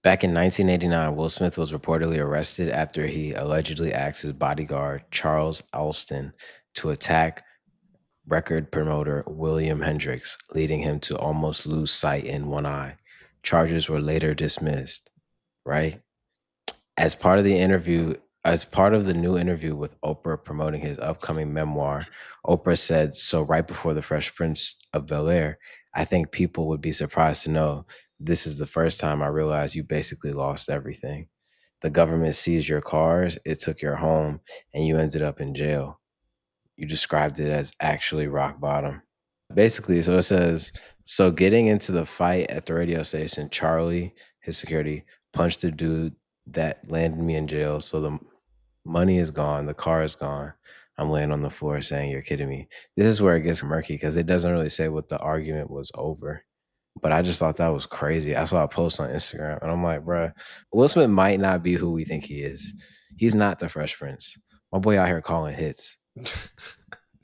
Back in 1989, Will Smith was reportedly arrested after he allegedly asked his bodyguard, Charles Alston, to attack record promoter William Hendricks, leading him to almost lose sight in one eye. Charges were later dismissed, right? As part of the interview, as part of the new interview with Oprah promoting his upcoming memoir, Oprah said, "So right before the Fresh Prince of Bel-Air, I think people would be surprised to know this is the first time I realized you basically lost everything. The government seized your cars, it took your home, and you ended up in jail. You described it as actually rock bottom." Basically, so it says, so getting into the fight at the radio station, Charlie, his security, punched the dude that landed me in jail. So the money is gone, the car is gone. I'm laying on the floor saying, "You're kidding me." This is where it gets murky because it doesn't really say what the argument was over. But I just thought that was crazy. I saw a post on Instagram and I'm like, bruh, Will Smith might not be who we think he is. He's not the Fresh Prince. My boy out here calling hits.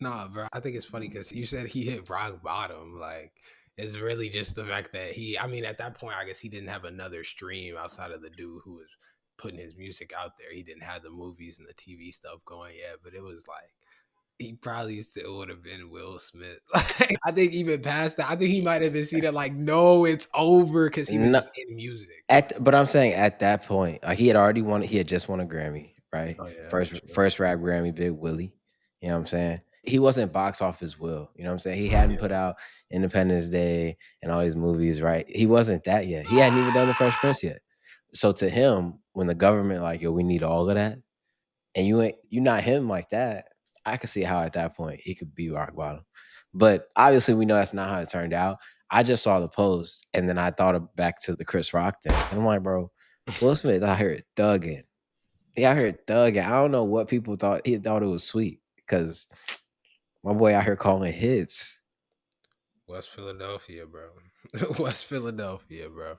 Nah, bro. I think it's funny because you said he hit rock bottom. Like, it's really just the fact that I mean, at that point, I guess he didn't have another stream outside of the dude who was putting his music out there. He didn't have the movies and the TV stuff going yet, but it was like, he probably still would have been Will Smith. Like, I think even past that, I think he might have been seen it like, no, it's over because he was No, just in music. but I'm saying at that point, like he had just won a Grammy, right? Oh, yeah. True. First rap Grammy, Big Willie. You know what I'm saying? He wasn't box office Will. You know what I'm saying? He hadn't put Yeah. out Independence Day and all these movies, right? He wasn't that yet. He hadn't even done the Fresh Prince yet. So to him, when the government like, yo, we need all of that, and you not him like that, I could see how at that point he could be rock bottom. But obviously we know that's not how it turned out. I just saw the post and then I thought back to the Chris Rock thing. And I'm like, bro, Will Smith out here thugging. He out here thugging. I don't know what people thought. He thought it was sweet because my boy out here calling hits. West Philadelphia, bro. West Philadelphia, bro.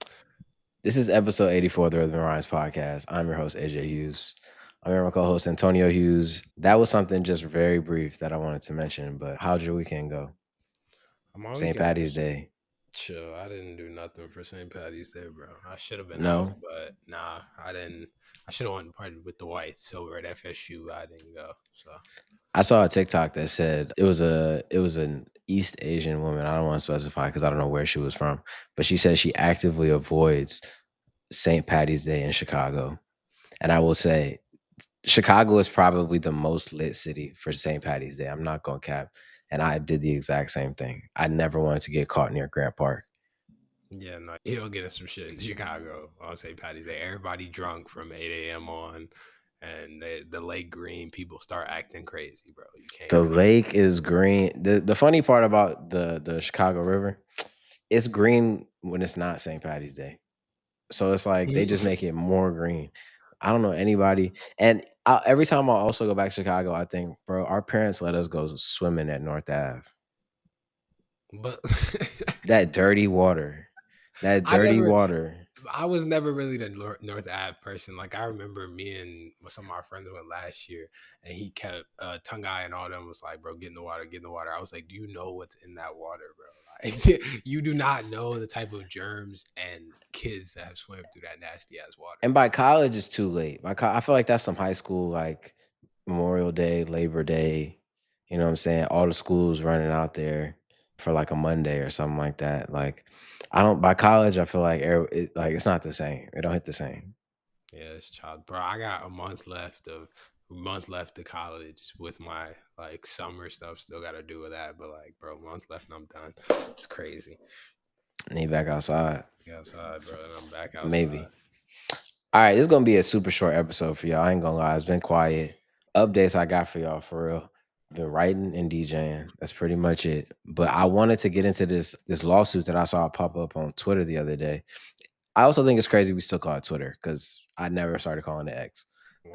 This is episode 84 of the Rhythm and Rhymes podcast. I'm your host, AJ Hughes. I'm here with my co-host Antonio Hughes. That was something just very brief that I wanted to mention, but how'd your weekend go? My St. weekend Patty's was Day. chill. I didn't do nothing for St. Patty's Day, bro. I should have been out, No, but nah, I didn't. I should have went and partied with the whites over at FSU. I didn't go. So I saw a TikTok that said it was an East Asian woman. I don't want to specify because I don't know where she was from, but she said she actively avoids St. Patty's Day in Chicago. And I will say, Chicago is probably the most lit city for St. Patty's Day. I'm not gonna cap. And I did the exact same thing. I never wanted to get caught near Grant Park. yeah, no, he'll get us some shit in Chicago on St. Patty's Day. Everybody drunk from 8 a.m. on, and the Lake Green people start acting crazy, bro. You can't The really. lake is green. The funny part about the Chicago River, it's green when it's not St. Patty's Day. So it's like they just make it more green. I don't know anybody. And every time I also go back to Chicago, I think, bro, our parents let us go swimming at North Ave. But That dirty water. That I dirty never. water. I was never really the North Ave person. Like, I remember me and some of my friends went last year, and he kept tongue eye and all them was like, "Bro, get in the water, get in the water." I was like, "Do you know what's in that water, bro? Like, you do not know the type of germs and kids that have swam through that nasty ass water, And bro." by college, it's too late. I feel like that's some high school, like Memorial Day, Labor Day. You know what I'm saying? All the schools running out there for like a Monday or something like that. Like, I don't. By college, I feel like like it's not the same. It don't hit the same. Yeah, it's child, bro. I got a month left of college with my like summer stuff. Still got to do with that, but like, bro, a month left and I'm done. It's crazy. And he back outside. Outside, bro, and I'm back outside. Maybe. All right, this is gonna be a super short episode for y'all. I ain't gonna lie, it's been quiet. Updates I got for y'all for real. Been writing and DJing. That's pretty much it. But I wanted to get into this lawsuit that I saw pop up on Twitter the other day. I also think it's crazy we still call it Twitter because I never started calling it X.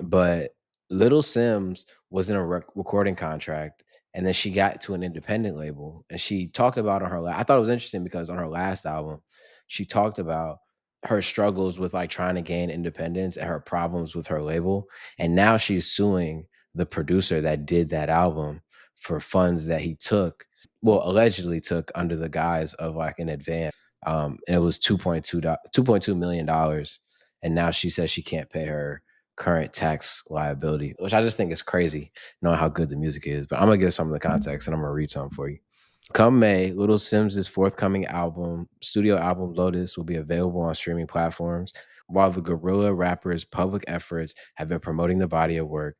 But Little Sims was in a recording contract, and then she got to an independent label, and she talked about on her. I thought it was interesting because on her last album, she talked about her struggles with like trying to gain independence and her problems with her label, and now she's suing the producer that did that album for funds that he took, well, allegedly took under the guise of like an advance. And it was $2.2 million. and now she says she can't pay her current tax liability, which I just think is crazy, knowing how good the music is. But I'm gonna give some of the context, and I'm gonna read something for you. Come May, Little Sims' forthcoming album, studio album Lotus, will be available on streaming platforms. While the guerrilla rapper's public efforts have been promoting the body of work,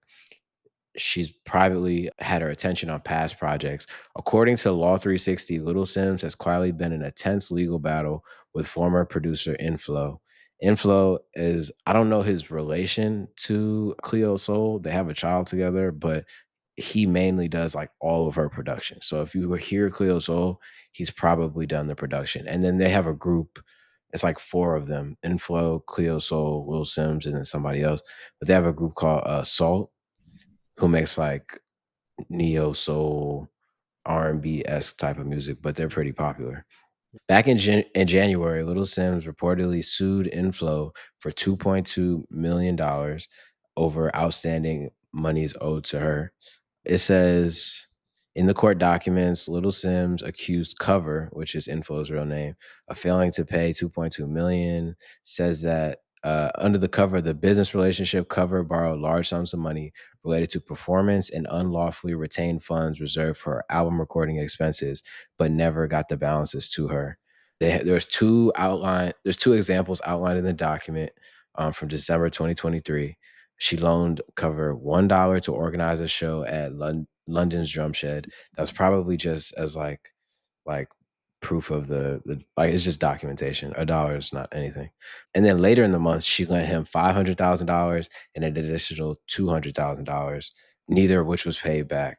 she's privately had her attention on past projects. According to Law 360, Little Sims has quietly been in a tense legal battle with former producer Inflow. Inflow is, I don't know his relation to Cleo Soul. They have a child together, but he mainly does like all of her production. So if you hear Cleo Soul, he's probably done the production. And then they have a group. It's like four of them: Inflow, Cleo Soul, Will Sims, and then somebody else. But they have a group called Salt, who makes like neo soul R&B esque type of music, but they're pretty popular. Back in January, Little Sims reportedly sued Inflow for $2.2 million over outstanding monies owed to her. It says in the court documents, Little Sims accused Cover, which is Info's real name, of failing to pay 2.2 million. Says that under the cover of the business relationship, Cover borrowed large sums of money related to performance and unlawfully retained funds reserved for her album recording expenses, but never got the balances to her. There's two examples outlined in the document from December 2023. She loaned Cover $1 to organize a show at London's Drum Shed. That's probably just as like proof of the like it's just documentation. $1 is not anything. And then later in the month, she lent him $500,000 and an additional $200,000, neither of which was paid back.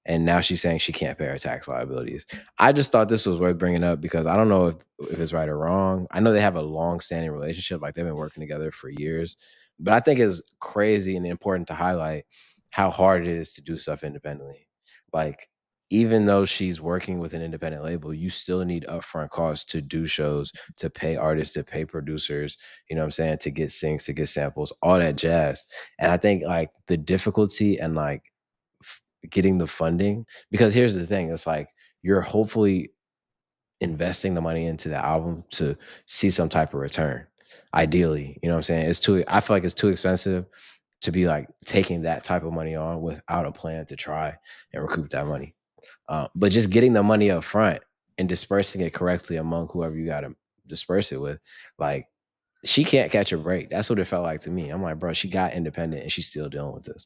And now she's saying she can't pay her tax liabilities. I just thought this was worth bringing up because I don't know if it's right or wrong. I know they have a long standing relationship, like they've been working together for years. But I think it's crazy and important to highlight how hard it is to do stuff independently. Like, even though she's working with an independent label, you still need upfront costs to do shows, to pay artists, to pay producers, you know what I'm saying, to get syncs, to get samples, all that jazz. And I think like the difficulty and like getting the funding, because here's the thing, it's like you're hopefully investing the money into the album to see some type of return. Ideally, you know what I'm saying? I feel like it's too expensive to be like taking that type of money on without a plan to try and recoup that money. But just getting the money up front and dispersing it correctly among whoever you got to disperse it with, like she can't catch a break. That's what it felt like to me. I'm like, bro, she got independent and she's still dealing with this.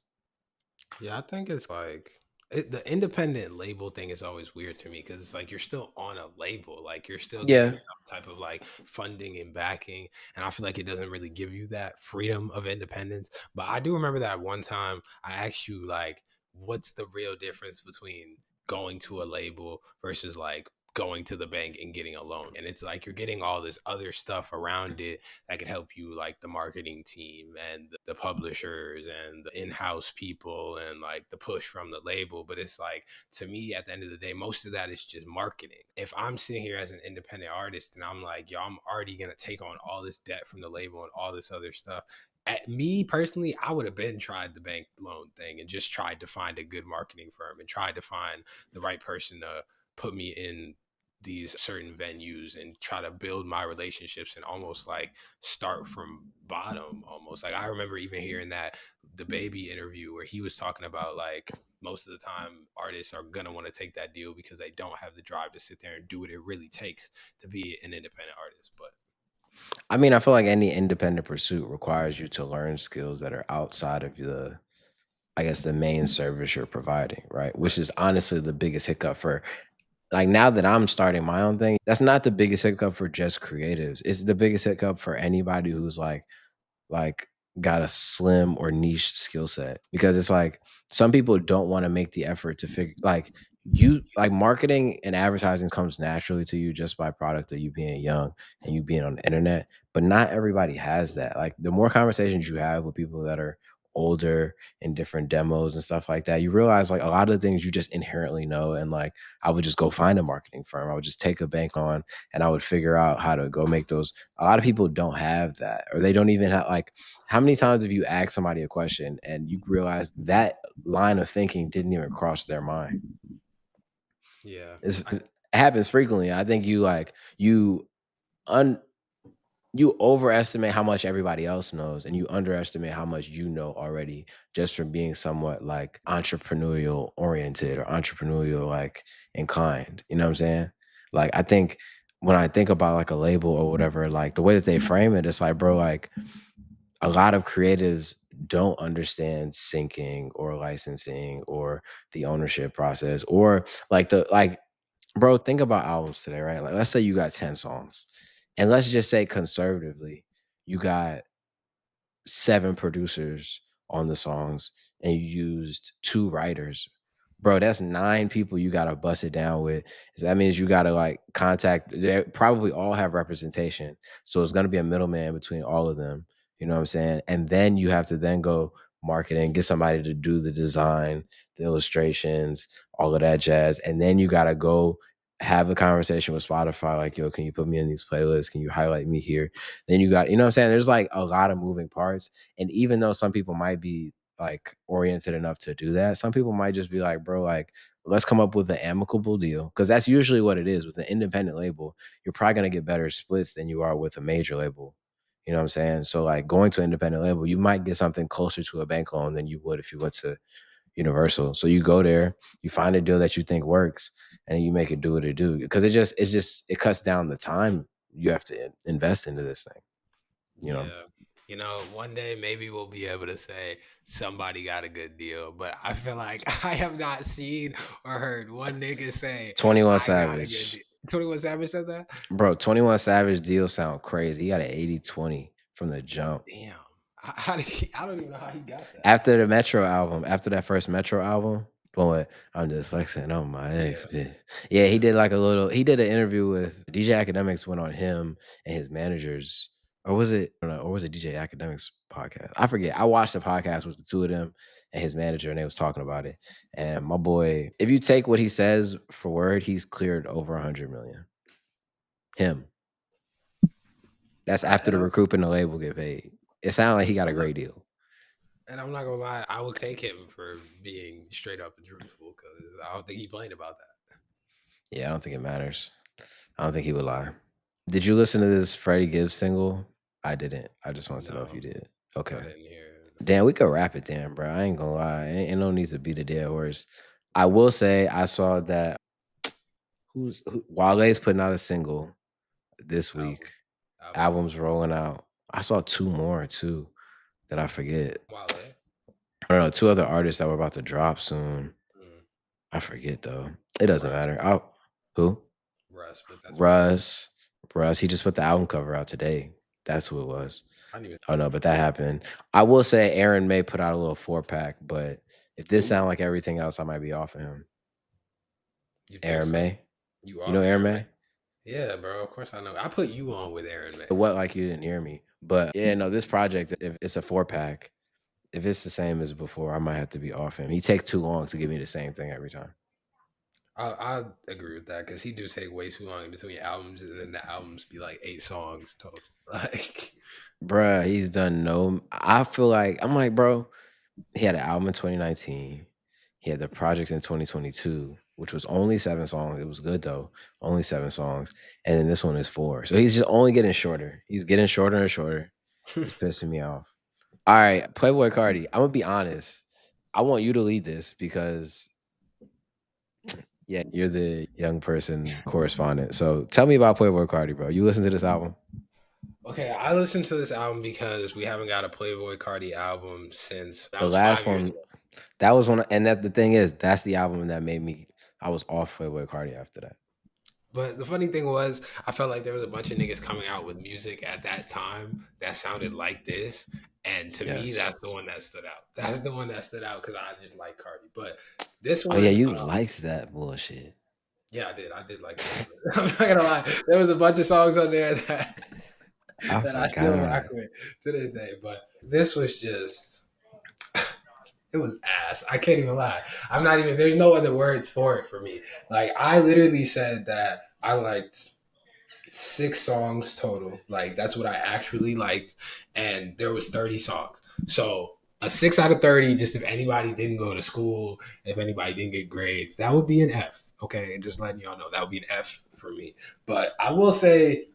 Yeah, I think it's like the independent label thing is always weird to me because it's like you're still on a label, like you're still getting Yeah. some type of like funding and backing, and I feel like it doesn't really give you that freedom of independence. But I do remember that one time I asked you like, what's the real difference between going to a label versus like going to the bank and getting a loan? And it's like you're getting all this other stuff around it that could help you, like the marketing team and the publishers and the in-house people and like the push from the label. But it's like, to me, at the end of the day, most of that is just marketing. If I'm sitting here as an independent artist and I'm like, yo, I'm already gonna take on all this debt from the label and all this other stuff, at me personally, I would have been tried the bank loan thing and just tried to find a good marketing firm and tried to find the right person to put me in these certain venues and try to build my relationships and almost like start from bottom almost. Like I remember even hearing that the baby interview where he was talking about like most of the time artists are gonna want to take that deal because they don't have the drive to sit there and do what it really takes to be an independent artist. But I mean, I feel like any independent pursuit requires you to learn skills that are outside of I guess, the main service you're providing, right? Which right. is honestly the biggest hiccup for like now that I'm starting my own thing. That's not the biggest hiccup for just creatives. It's the biggest hiccup for anybody who's like got a slim or niche skill set, because it's like some people don't want to make the effort to figure like you like marketing and advertising comes naturally to you just by product of you being young and you being on the internet, but not everybody has that. Like the more conversations you have with people that are older in different demos and stuff like that, you realize like a lot of the things you just inherently know. And like I would just go find a marketing firm, I would just take a bank on, and I would figure out how to go make those. A lot of people don't have that, or they don't even have like, how many times have you asked somebody a question and you realize that line of thinking didn't even cross their mind? Yeah. It's, I it happens frequently. I think you like you un you overestimate how much everybody else knows and you underestimate how much you know already just from being somewhat like entrepreneurial oriented or entrepreneurial like inclined. You know what I'm saying? Like I think when I think about like a label or whatever, like the way that they frame it, it's like, bro, like a lot of creatives don't understand syncing or licensing or the ownership process or like the like bro, think about albums today, right? Like let's say you got 10 songs. And let's just say conservatively, you got 7 producers on the songs and you used 2 writers. Bro, that's 9 people you gotta bust it down with. So that means you gotta like contact they probably all have representation. So it's gonna be a middleman between all of them. You know what I'm saying? And then you have to then go marketing, get somebody to do the design, the illustrations, all of that jazz. And then you gotta go have a conversation with Spotify, like, yo, can you put me in these playlists? Can you highlight me here? Then you got, you know what I'm saying? There's like a lot of moving parts. And even though some people might be like oriented enough to do that, some people might just be like, bro, like, let's come up with an amicable deal. Cause that's usually what it is with an independent label. You're probably gonna get better splits than you are with a major label. You know what I'm saying? So like going to an independent label, you might get something closer to a bank loan than you would if you went to Universal. So you go there, you find a deal that you think works, and you make it do what it do. Because it cuts down the time you have to invest into this thing. You know, Yeah. You know, one day maybe we'll be able to say somebody got a good deal, but I feel like I have not seen or heard one nigga say 21 I got a good Savage. deal. 21 Savage said that? Bro, 21 Savage deal sound crazy. He got an 80/20 from the jump. Damn. How did he, I don't even know how he got that. After the Metro album, after that first Metro album, the one with I'm just flexing on my ex Yeah. bitch. Yeah, he did like a little he did an interview with DJ Academics went on him and his managers. Or was it I don't know, or was it DJ Academics podcast? I forget. I watched the podcast with the two of them and his manager, and they was talking about it. And my boy, if you take what he says for word, he's cleared over 100 million. Him. That's after the And recruit and the label get paid. It sounded like he got a I'm, great deal. and I'm not gonna lie, I would take him for being straight up and truthful because I don't think he played about that. Yeah, I don't think it matters. I don't think he would lie. Did you listen to this Freddie Gibbs single? I didn't. I just wanted to know if you No, did. I Okay. didn't hear it. Damn, we could wrap it then, bro. I ain't gonna lie. Ain't no need to beat a dead horse. I will say I saw that Wale's putting out a single this week. Album. Album. Albums rolling out. I saw 2 more too that I forget. Wale. I don't know, 2 other artists that were about to drop soon. Mm, I forget though. It doesn't Russ. matter. I'll who? Russ, but that's random. Russ. Russ. He just put the album cover out today. That's who it was. I didn't even Oh no, but that happened. I will say Aaron may put out a little 4-pack, but if this who? sound like everything else, I might be off of him. You think Aaron so? May. You You know off Aaron Aaron May? May? Yeah, bro. Of course I know. I put you on with Aaron May. What like you didn't hear me. But yeah, no, this project, if it's a 4-pack, if it's the same as before, I might have to be off him. He takes too long to give me the same thing every time. I agree with that because he do take way too long in between albums, and then the albums be like 8 songs total. Like, Bruh, he's done no I feel like I'm like, bro, he had an album in 2019. He had the project in 2022, which was only 7 songs. It was good though. Only 7 songs. And then this one is 4. So he's just only getting shorter. He's getting shorter and shorter. It's pissing me off. All right, Playboy Cardi. I'm gonna be honest. I want you to lead this because yeah, you're the young person correspondent. So tell me about Playboy Cardi, bro. You listen to this album? okay, I listened to this album because we haven't got a Playboy Cardi album since that The was last 5 years one, ago. that was one, and that the thing is, that's the album that made me. I was off Playboy Cardi after that. But the funny thing was, I felt like there was a bunch of niggas coming out with music at that time that sounded like this. And to me, Yes. that's the one that stood out. That's the one that stood out because I just like Cardi. But this Oh yeah, one, you liked that bullshit. yeah, I did. I did like this one. I'm not gonna lie. There was a bunch of songs on there that I that I still rock forgot. with to this day. But this was just it was ass. I can't even lie. I'm not even there's no other words for it for me. Like I literally said that I liked 6 songs total. Like that's what I actually liked, and there was 30 songs. So a 6 out of 30. Just if anybody didn't go to school, if anybody didn't get grades, that would be an F. Okay, and just letting y'all know that would be an F for me. But I will say,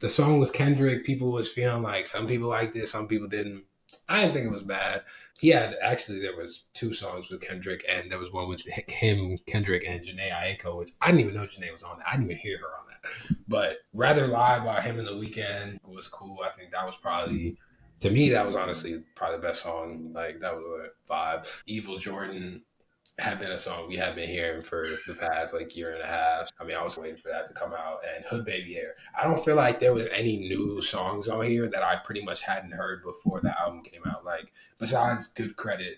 The song with Kendrick, people was feeling like some people liked it, some people didn't. I didn't think it was bad. He had actually there was two songs with Kendrick, and there was one with him, Kendrick, and Janae Aiko, which I didn't even know Janae was on that. I didn't even hear her on that. But Rather Lie by him in the Weekend was cool. I think that was probably to me that was honestly probably the best song. Like that was a vibe. Evil Jordan had been a song we had been hearing for the past like year and a half. I mean, I was waiting for that to come out. And Hood Baby Hair. I don't feel like there was any new songs on here that I pretty much hadn't heard before the album came out. Like besides Good Credit,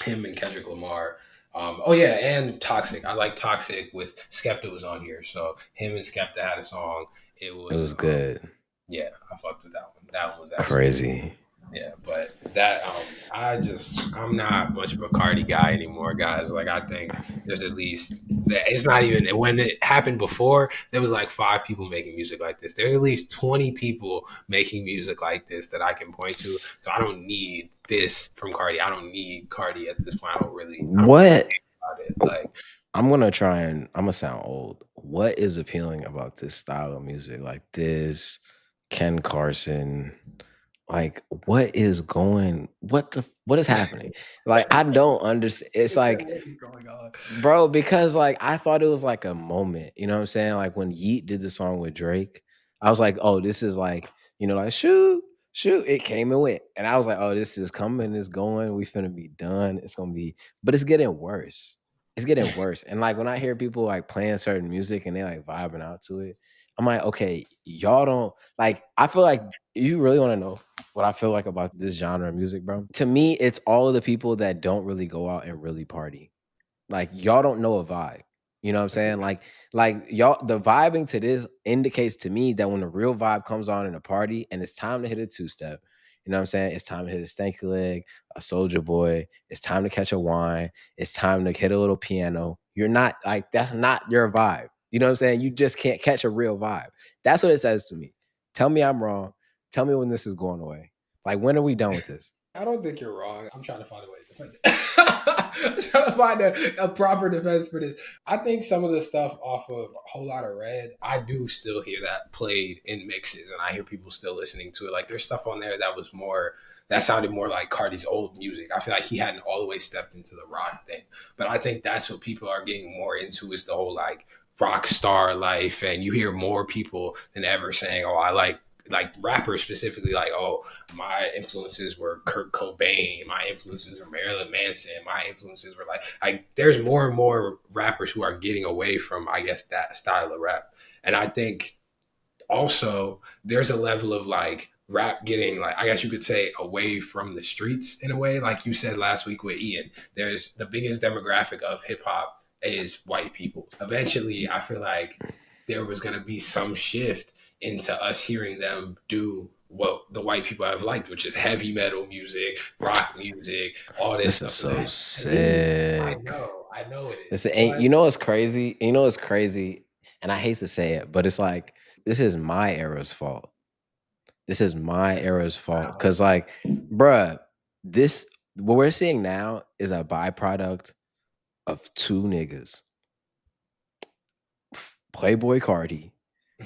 him and Kendrick Lamar. Oh yeah, and Toxic. I like Toxic with Skepta was on here, so him and Skepta had a song. It It was was good. yeah, I fucked with that one. That one was actually Crazy. yeah, but that I'm not much of a Cardi guy anymore, guys. Like I think there's at least it's not even when it happened before, there was like five people making music like this. There's at least 20 people making music like this that I can point to. So I don't need this from Cardi. I don't need Cardi at this point. I don't really What? think about it. Like I'm gonna sound old. What is appealing about this style of music? Like this Ken Carson, like what is happening? Like I don't understand. It's it's like, what is going on. bro, because like I thought it was like a moment, you know what I'm saying? Like when Yeet did the song with Drake, I was like, oh, this is like, like shoot, shoot, it came and went. And I was like, oh, this is coming, it's going, we finna be done. It's gonna be, but it's getting worse. It's getting worse. And like when I hear people like playing certain music and they like vibing out to it, I'm like, okay, y'all don't like, I feel like you really want to know what I feel like about this genre of music, bro. To me, it's all of the people that don't really go out and really party, like y'all don't know a vibe. You know what I'm saying? Like y'all the vibing to this indicates to me that when the real vibe comes on in a party and it's time to hit a two-step, you know what I'm saying? It's time to hit a stanky leg, a soldier boy, it's time to catch a wine, it's time to hit a little piano. You're not like that's not your vibe. You know what I'm saying? You just can't catch a real vibe. That's what it says to me. Tell me I'm wrong. Tell me when this is going away. Like when are we done with this? I don't think you're wrong. I'm trying to find a way to defend it. I'm trying to find a proper defense for this. I think some of the stuff off of a whole lot of red, I do still hear that played in mixes, and I hear people still listening to it. Like there's stuff on there that was more that sounded more like Cardi's old music. I feel like he hadn't all the way stepped into the rock thing, but I think that's what people are getting more into is the whole like rock star life, and you hear more people than ever saying, "Oh, I like rappers specifically, like, oh, my influences were Kurt Cobain, my influences were Marilyn Manson, my influences were like there's more and more rappers who are getting away from, I guess, that style of rap. And I think also there's a level of like rap getting like I guess you could say away from the streets in a way, like you said last week with Ian. There's the biggest demographic of hip hop is white people. Eventually, I feel like there was going to be some shift into us hearing them do what the white people have liked, which is heavy metal music, rock music, all this This is stuff. And so that to me, sick. I know it It's is, ain't but you know what's crazy? You know what's crazy? And I hate to say it, but it's like this is my era's fault. This is my era's fault. wow, Cause like, bruh, this what we're seeing now is a byproduct of two niggas, Playboy Cardi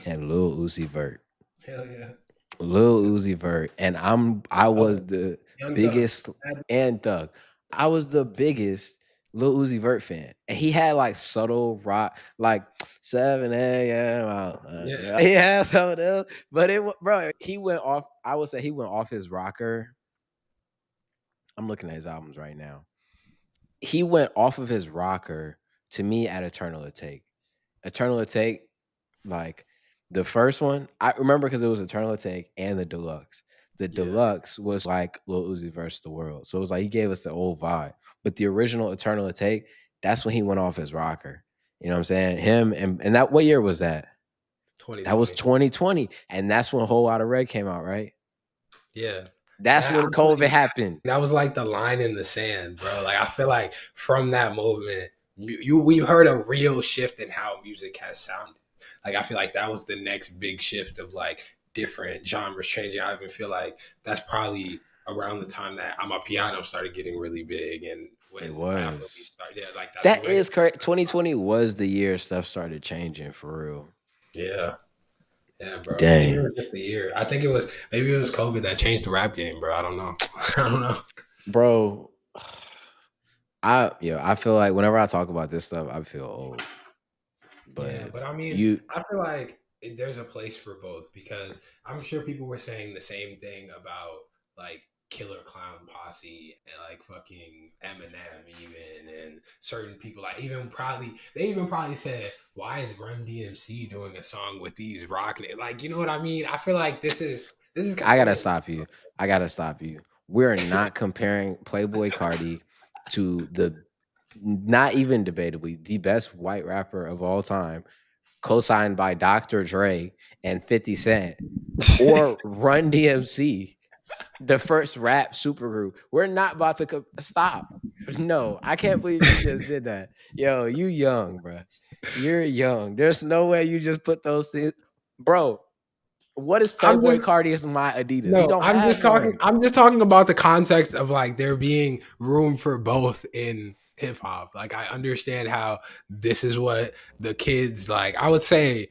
and Lil Uzi Vert. hell yeah, Lil Uzi Vert, and I oh, was the Young Thug. biggest and Thug. I was the biggest Lil Uzi Vert fan, and he had like subtle rock, like 7 a.m. Yeah, Yeah, he had some of them, but bro, he went off. I would say he went off his rocker. I'm looking at his albums right now. He went off of his rocker to me at Eternal Take. Eternal Take, like the first one, I remember because it was Eternal Take and the deluxe. The yeah, deluxe was like Lil Uzi versus the world. So it was like he gave us the old vibe. But the original Eternal Take, that's when he went off his rocker. You know what I'm saying? Him and that what year was that? That was 2020. 2020. And that's when a whole lot of red came out, right? Yeah. That's That when honestly, COVID happened. that was like the line in the sand, bro. Like I feel like from that moment, we've heard a real shift in how music has sounded. Like I feel like that was the next big shift of like different genres changing. I even feel like that's probably around the time that I'm a piano started getting really big, and It when Afrobeat was. started, yeah, like that's That when is correct. 2020 was the year stuff started changing for real. yeah. Yeah, bro. Maybe it Dang, was just the year. I think it was maybe it was COVID that changed the rap game, bro. I don't know. I don't know. bro. I feel like whenever I talk about this stuff, I feel old. Yeah, But but I mean, you, I feel like there's a place for both because I'm sure people were saying the same thing about like Killer Clown Posse and like fucking Eminem even and certain people like even probably they even probably said why is Run DMC doing a song with these like you know what I mean? I feel like this is I kind gotta of stop you. I gotta stop you. We're not comparing Playboy Cardi to the not even debatably the best white rapper of all time, co-signed by Dr. Dre and 50 Cent, or Run DMC, the first rap supergroup. We're not about to stop. No, I can't believe you just did that. Yo, you young, bro. You're young. There's no way you just put those things, bro. What is I'm Playboy just Cardi is my Adidas? He no, don't have one. I'm just talking about the context of like there being room for both in hip hop. Like I understand how this is what the kids like. I would say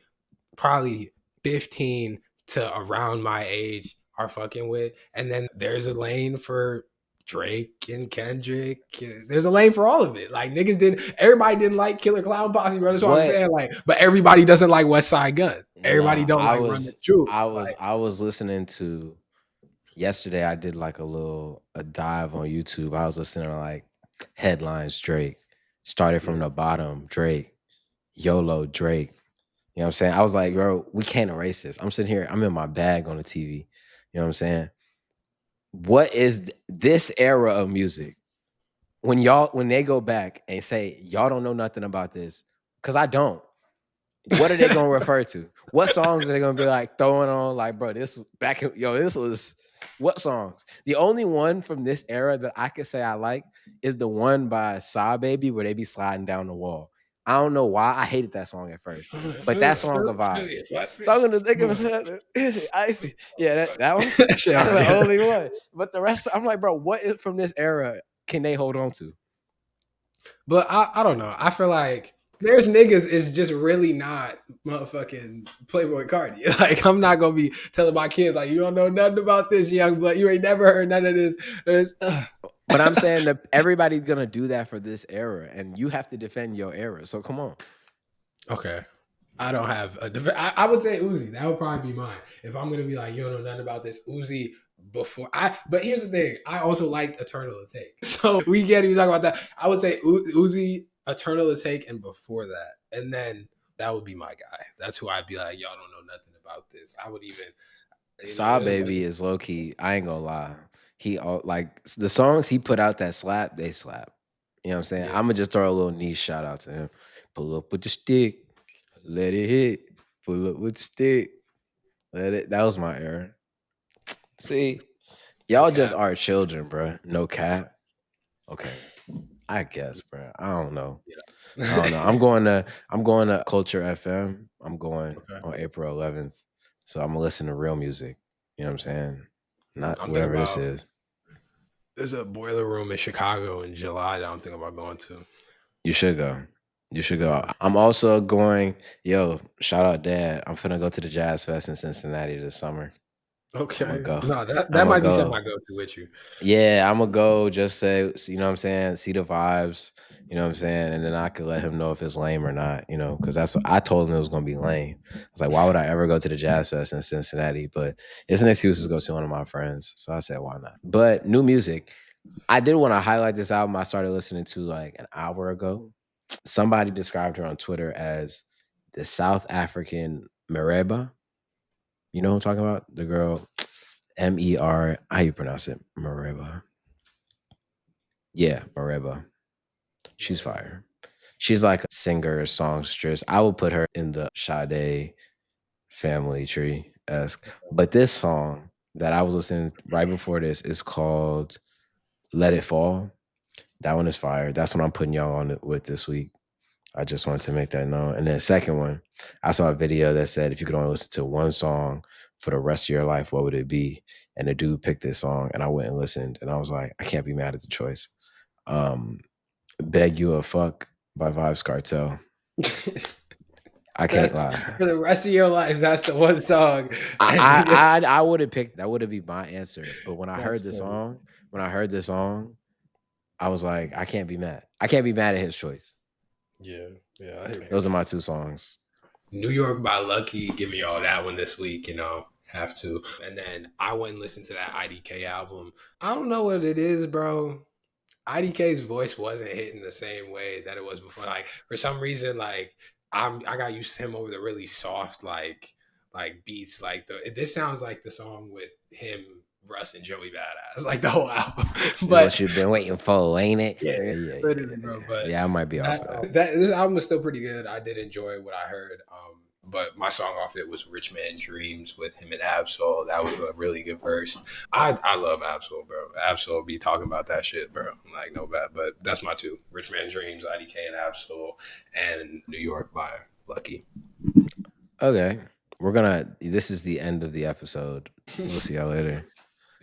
probably 15 to around my age are fucking with. And then there's a lane for Drake and Kendrick. There's a lane for all of it. Like niggas did everybody didn't like Killer Clown Posse, bro. That's what I'm What? saying. Like, but everybody doesn't like West Side Gun. Everybody Nah, don't like Run the Jewels. Like, I was listening to yesterday. I did like a dive on YouTube. I was listening to like headlines. Drake started from yeah. the bottom. Drake, YOLO, Drake. You know what I'm saying? I was like, bro, we can't erase this. I'm sitting here. I'm in my bag on the TV. You know what I'm saying? What is this era of music? When they go back and say y'all don't know nothing about this, because I don't. What are they gonna refer to? What songs are they gonna be like throwing on? Like, bro, this was back in, yo, this was what songs? The only one from this era that I could say I like is the one by Saw Baby where they be sliding down the wall. I don't know why I hated that song at first, but that song a vibe. So I'm gonna think of icy. Yeah, that one. Shit That's hard, the yeah. only one. But the rest, I'm like, bro, what is from this era can they hold on to? But I don't know. I feel like there's niggas is just really not motherfucking Playboy Cardi. Like I'm not gonna be telling my kids like you don't know nothing about this young blood. You ain't never heard none of this. But I'm saying that everybody's gonna do that for this era, and you have to defend your era. So come on. Okay. I don't have I would say Uzi. That would probably be mine. If I'm gonna be like, you don't know nothing about this Uzi before I but here's the thing, I also liked Eternal to Take. So we can't even talk about that. I would say Uzi, Eternal to Take, and before that. And then that would be my guy. That's who I'd be like, y'all don't know nothing about this. I would even, you know, Saw Baby is low key. I ain't gonna lie. Like the songs he put out that slap, they slap. You know what I'm saying? yeah. I'm gonna just throw a little niche shout out to him. Pull up with the stick, let it hit. Pull up with the stick, let it. That was my era. See, No y'all just cap. are children, bro. No cap. Okay, I guess, bro. I don't know. I Yeah. don't know. I'm going to Culture FM. I'm going Okay. on April 11th. So I'm gonna listen to real music. You know what I'm saying? Not I'm thinking whatever this about is. there's a boiler room in Chicago in July that I'm thinking about going to. You should go. You should go. Okay. I'm also going, yo, shout out dad. I'm finna go to the Jazz Fest in Cincinnati this summer. I'm gonna Okay. go. No, that I'm gonna might be something go. I go to with you. Yeah, I'm gonna go just say, you know what I'm saying, see the vibes, you know what I'm saying, and then I could let him know if it's lame or not, you know, because that's what I told him it was gonna be lame. I was like, why would I ever go to the Jazz Fest in Cincinnati? But it's an excuse to go see one of my friends. So I said, why not? But new music. I did want to highlight this album I started listening to like an hour ago. Somebody described her on Twitter as the South African Mereba. You know who I'm talking about? The girl MER. How you pronounce it? Mereba. Yeah, Mereba. She's Whatever. fire. She's like a singer, songstress. I would put her in the Sade family tree esque. But this song that I was listening right before this is called "Let It Fall." That one is fire. That's what I'm putting y'all on it with this week. I just wanted to make that known. And then the second one, I saw a video that said if you could only listen to one song for the rest of your life, what would it be? And the dude picked this song, and I went and listened, and I was like, I can't be mad at the choice. Um, "Beg You a Fuck" by Vibes Cartel. I can't That's lie. for the rest of your life. That's the one song. I would have picked that would have been my answer. But That's funny. when I heard the song, I was like, I can't be mad. I can't be mad at his choice. Yeah, yeah, I hear Those are you. my two songs. New York by Lucky, give me all that one this week, have to. And then I went and listened to that IDK album. I don't know what it is, bro. IDK's voice wasn't hitting the same way that it was before. Like for some reason, like I got used to him over the really soft like beats. Like this sounds like the song with him, Russ, and Joey Badass, like the whole album. Is But what you've been waiting for, ain't it? yeah, literally, Yeah. bro. But Yeah, I might be off that of that. that this album was still pretty good. I did enjoy what I heard. But my song off it was "Rich Man Dreams" with him and Absol. That was a really good verse. I love Absol, bro. Absol be talking about that shit, bro. Like no bad, but that's my two: "Rich Man Dreams," IDK and Absol, and "New York" by Lucky. Okay. This is the end of the episode. We'll see y'all later.